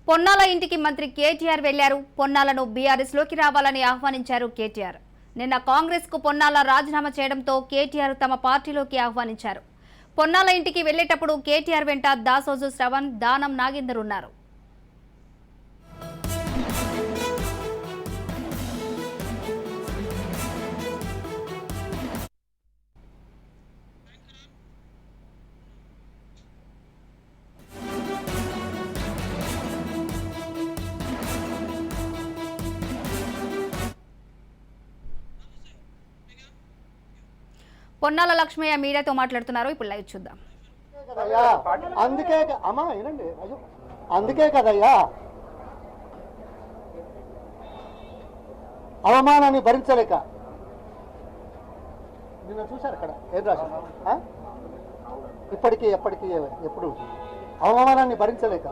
పొన్నాల ఇంటికి మంత్రి కేటీఆర్ వెళ్లారు. పొన్నాలను బీఆర్ఎస్ లోకి రావాలని ఆహ్వానించారు కేటీఆర్. నిన్న కాంగ్రెస్ కు పొన్నాల రాజీనామా చేయడంతో కేటీఆర్ తమ పార్టీలోకి ఆహ్వానించారు. పొన్నాల ఇంటికి వెళ్లేటప్పుడు కేటీఆర్ వెంట దాసోజు శ్రవణ్, దానం నాగేందర్ ఉన్నారు. పొన్నాల లక్ష్మయ్య మీడియాతో మాట్లాడుతున్నారు. ఇప్పుడు లైవ్ చూద్దాం. అందుకే కదయ్యా అవమానాన్ని భరించలేక నిన్న చూశారు అక్కడ ఏం రాశారు. ఇప్పటికీ ఎప్పటికీ ఎప్పుడు అవమానాన్ని భరించలేక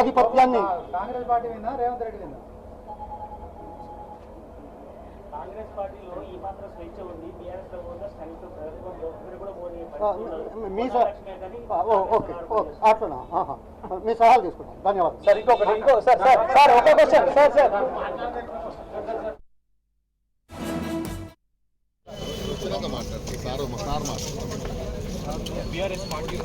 ఆధిపత్యాన్ని కాంగ్రెస్ పార్టీ విన్నా రేవంత్ రెడ్డి విన్నా కాంగ్రెస్ పార్టీలో ఈ మాత్రం స్వేచ్ఛ ఉంది. బీఆర్ఎస్ లో కూడా స్ట్రెంగ్త్ ఓకే అట్లనా మీ సలహాలు తీసుకుంటాం. ధన్యవాదాలు సార్. ఇంకో సార్ ఒక క్వశ్చన్ సార్ బీఆర్ఎస్ పార్టీ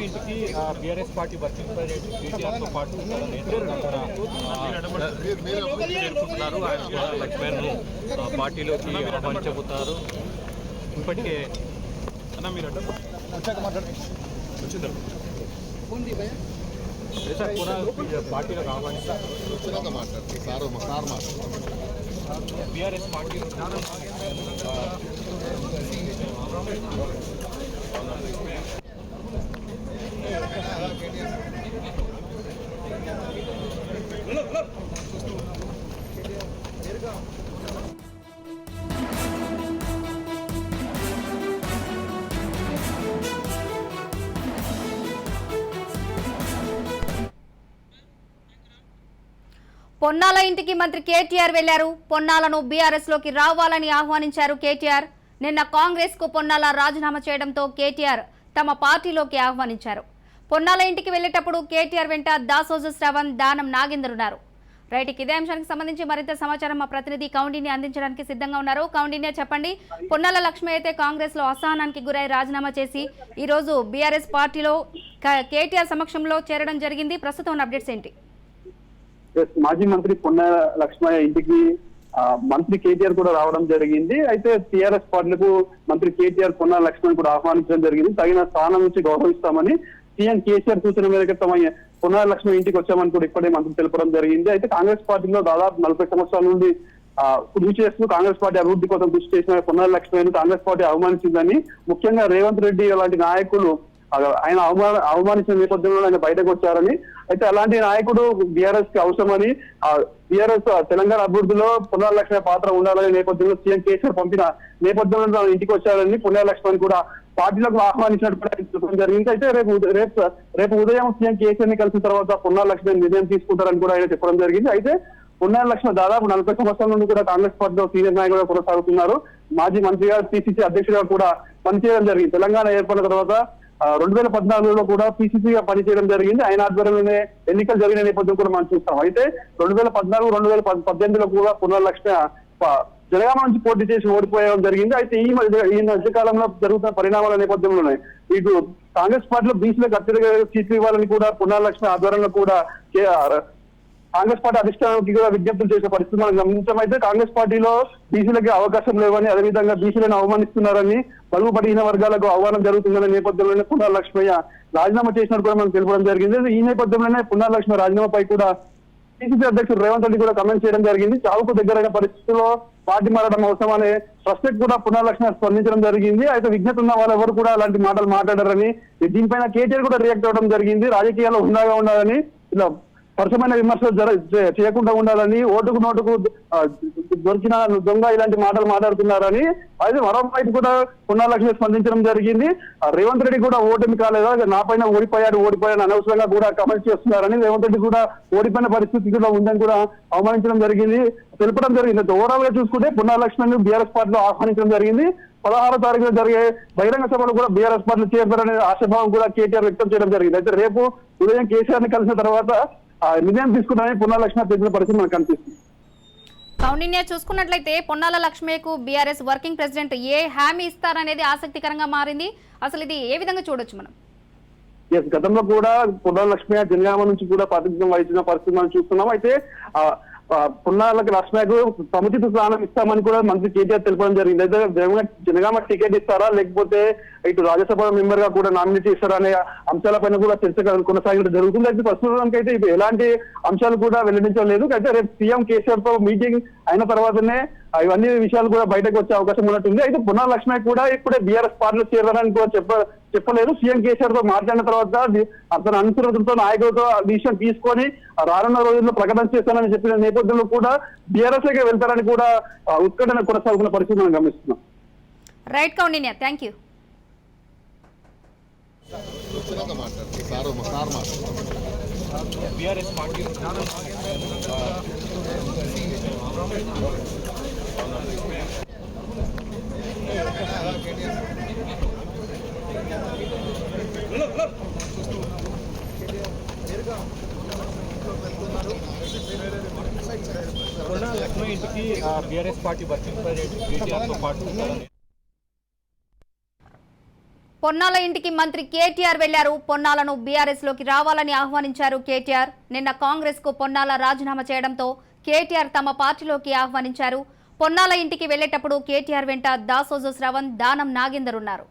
ఇంటికి బీఆర్ఎస్ పార్టీ వర్కింగ్ ప్రెసిడెంట్ కేటీఆర్తో పాటు నేతలు చేరుకుంటున్నారు. ఆయన లక్ష్మణ్ను పార్టీలోకి ఆహ్వానించబోతున్నారు. ఇప్పటికే అన్న మీరు పార్టీలోకి ఆహ్వానిస్తారు. బీఆర్ఎస్ పార్టీ పొన్నాల ఇంటికి మంత్రి కేటీఆర్ వెళ్లారు. పొన్నాలను బీఆర్ఎస్ లోకి రావాలని ఆహ్వానించారు కేటీఆర్. నిన్న కాంగ్రెస్ కు పొన్నాల రాజీనామా చేయడంతో కేటీఆర్ తమ పార్టీలోకి ఆహ్వానించారు. పొన్నాల ఇంటికి వెళ్లేటప్పుడు కేటీఆర్ వెంట దాసోజు శ్రవణ్, దానం నాగేందర్ ఉన్నారు. రైట్, ఇదే అంశానికి సంబంధించి మరింత సమాచారం మా ప్రతినిధి కౌండిన్య అందించడానికి సిద్ధంగా ఉన్నారు. కౌండిన్య, చెప్పండి. పొన్నాల లక్ష్మి అయితే కాంగ్రెస్ లో అసహనానికి గురై రాజీనామా చేసి ఈ రోజు బీఆర్ఎస్ పార్టీలో కేటీఆర్ సమక్షంలో చేరడం జరిగింది. ప్రస్తుతం ఉన్న అప్డేట్స్ ఏంటి? మాజీ మంత్రి పొన్నాల లక్ష్మయ్య ఇంటికి మంత్రి కేటీఆర్ కూడా రావడం జరిగింది. అయితే టీఆర్ఎస్ పార్టీలకు మంత్రి కేటీఆర్ పొన్నాల లక్ష్మణ్ కూడా ఆహ్వానించడం జరిగింది. తగిన స్థానం నుంచి గౌరవిస్తామని సీఎం కేసీఆర్ సూచన మేరకు తమ పొన్నాల లక్ష్మణ్ ఇంటికి వచ్చామని కూడా ఇప్పుడే మంత్రి తెలపడం జరిగింది. అయితే కాంగ్రెస్ పార్టీలో దాదాపు 40 సంవత్సరాల నుండి కృషి చేస్తూ కాంగ్రెస్ పార్టీ అభివృద్ధి కోసం కృషి చేసిన పొన్నాల లక్ష్మణ్ కాంగ్రెస్ పార్టీ అవమానించిందని, ముఖ్యంగా రేవంత్ రెడ్డి లాంటి నాయకులు ఆయన అవమానించిన నేపథ్యంలో ఆయన బయటకు వచ్చారని, అయితే అలాంటి నాయకుడు బీఆర్ఎస్ కి అవసరమని, బీఆర్ఎస్ తెలంగాణ అభివృద్ధిలో పొన్నాల లక్ష్మణ పాత్ర ఉండాలనే నేపథ్యంలో సీఎం కేసీఆర్ పంపిన నేపథ్యంలో ఇంటికి వచ్చారని పొన్నాల లక్ష్మణ్ కూడా పార్టీలకు ఆహ్వానించినట్టు జరిగింది. అయితే రేపు ఉదయం సీఎం కేసీఆర్ ని కలిసిన తర్వాత పొన్నాల లక్ష్మణ్ నిర్ణయం తీసుకుంటారని కూడా ఆయన చెప్పడం జరిగింది. అయితే పొన్నాల లక్ష్మణ్ దాదాపు 40 సంవత్సరాల నుండి కూడా కాంగ్రెస్ పార్టీలో సీనియర్ నాయకులుగా కొనసాగుతున్నారు. మాజీ మంత్రిగా, పిసిసి అధ్యక్షుడిగా కూడా పనిచేయడం జరిగింది. తెలంగాణ ఏర్పడిన తర్వాత 2014లో కూడా పిసిసిగా పనిచేయడం జరిగింది. ఆయన ఆధ్వర్యంలోనే ఎన్నికలు జరిగిన నేపథ్యం కూడా మనం చూస్తాం. అయితే 2014, 2018లో కూడా పొన్నాల లక్ష్మి జనగామ నుంచి పోటీ చేసి ఓడిపోయడం జరిగింది. అయితే ఈ మధ్యకాలంలో జరుగుతున్న పరిణామాల నేపథ్యంలోనే ఇటు కాంగ్రెస్ పార్టీలో బీసీలకు అత్యధిక సీట్లు ఇవ్వాలని కూడా పొన్నాల లక్ష్మి ఆధ్వర్యంలో కూడా కాంగ్రెస్ పార్టీ అధిష్టానానికి కూడా విజ్ఞప్తులు చేసే పరిస్థితి మనం గమనించాం. అయితే కాంగ్రెస్ పార్టీలో బీసీలకి అవకాశం లేవని, అదేవిధంగా బీసీలను అవమానిస్తున్నారని, బలుగు బలహీన వర్గాలకు ఆహ్వానం జరుగుతుందనే నేపథ్యంలోనే పొన్నాల లక్ష్మయ్య రాజీనామా చేసినట్టు కూడా మనం తెలపడం జరిగింది. ఈ నేపథ్యంలోనే పొన్నాల లక్ష్మయ్య రాజీనామాపై కూడా పిసిసి అధ్యక్షుడు రేవంత్ రెడ్డి కూడా కమెంట్ చేయడం జరిగింది. చావుకు దగ్గరైన పరిస్థితుల్లో పార్టీ మారడం అవసరం అనే ప్రశ్నకు కూడా పొన్నాల లక్ష్మయ్య స్పందించడం జరిగింది. అయితే విజ్ఞత ఉన్న వాళ్ళు ఎవరు కూడా అలాంటి మాటలు మాట్లాడారని, దీనిపైన కేటీఆర్ కూడా రియాక్ట్ అవ్వడం జరిగింది. రాజకీయాల్లో హుందాగా ఉండాలని, ఇలా పరుషమైన విమర్శలు చేయకుండా ఉండాలని, ఓటుకు నోటుకు దొరికిన దొంగ ఇలాంటి మాటలు మాట్లాడుతున్నారని. అయితే మరోవైపు కూడా పొన్నాల లక్ష్మి స్పందించడం జరిగింది. రేవంత్ రెడ్డి కూడా ఓటమి కాలేదా, నా పైన ఓడిపోయాను అనవసరంగా కూడా కామెంట్స్ చేస్తున్నారని, రేవంత్ రెడ్డి కూడా ఓడిపోయిన పరిస్థితి కూడా ఉందని కూడా అవమానించడం జరిగింది, తెలపడం జరిగింది. ఓవరాల్ గా చూసుకుంటే పొన్నాల లక్ష్మిని బీఆర్ఎస్ పార్టీలో ఆహ్వానించడం జరిగింది. 16వ తారీఖున జరిగే బహిరంగ సభలు కూడా బీఆర్ఎస్ పార్టీలు చేరుతారనే ఆశాభావం కూడా కేటీఆర్ వ్యక్తం చేయడం జరిగింది. అయితే రేపు ఉదయం కేసీఆర్ ని కలిసిన తర్వాత నిర్ణయం తీసుకున్నారని పొన్నాల లక్ష్మి తెలిసిన పరిస్థితి మనకు కనిపిస్తుంది. కౌండిన్య చూసుకున్నట్లయితే పొన్నాల లక్ష్మేకు బీఆర్ఎస్ వర్కింగ్ ప్రెసిడెంట్ ఏ హామీ ఇస్తారనేది ఆసక్తికరంగా మారింది. అసలు ఇది ఏ విధంగా చూడొచ్చు మనం? గతంలో కూడా పొన్నాల లక్ష్మి జనగామ నుంచి కూడా ప్రాతినిధ్యం వహించిన పరిస్థితి మనం చూస్తున్నాం. అయితే పొన్నాల లక్ష్మికు సముచిత స్థానం ఇస్తామని కూడా మంత్రి కేటీఆర్ తెలపడం జరిగింది. అయితే జనగామ టికెట్ ఇస్తారా, లేకపోతే ఇటు రాజ్యసభ మెంబర్ గా కూడా నామినేట్ ఇస్తారా అనే అంశాలపైన కూడా చర్చ కొనసాగడం జరుగుతుంది. అయితే ప్రస్తుతానికి అయితే ఎలాంటి అంశాలు కూడా వెల్లడించలేదు. అయితే రేపు సీఎం కేసీఆర్ తో మీటింగ్ అయిన తర్వాతనే ఇవన్నీ విషయాలు కూడా బయటకు వచ్చే అవకాశం ఉన్నట్టుంది. అయితే పొన్నాల లక్ష్మి కూడా ఇప్పుడే బీఆర్ఎస్ పార్టీలో చేరాలని కూడా చెప్పలేదు. సీఎం కేసీఆర్ తో మాట్లాడిన తర్వాత అతని అనుసరులతో నాయకులతో డిసిషన్ తీసుకొని రానున్న రోజుల్లో ప్రకటన చేస్తానని చెప్పిన నేపథ్యంలో కూడా బీఆర్ఎస్ లోకి వెళ్తారని కూడా ఉత్కంఠ కొనసాగుతున్న పరిస్థితి మనం గమనిస్తున్నాం. Right Kaundinya, thank you. Ponnala Lakshmi ఇంటికి బీఆర్ఎస్ పార్టీ వర్కింగ్ ప్రెసిడెంట్ కేటీఆర్తో పాటు పొన్నాల ఇంటికి మంత్రి కేటీఆర్ వెళ్లారు. పొన్నాలను బీఆర్ఎస్ లోకి రావాలని ఆహ్వానించారు కేటీఆర్. నిన్న కాంగ్రెస్ కు పొన్నాల రాజీనామా చేయడంతో కేటీఆర్ తమ పార్టీలోకి ఆహ్వానించారు. పొన్నాల ఇంటికి వెళ్లేటప్పుడు కేటీఆర్ వెంట దాసోజు శ్రవణ్, దానం నాగేందర్ ఉన్నారు.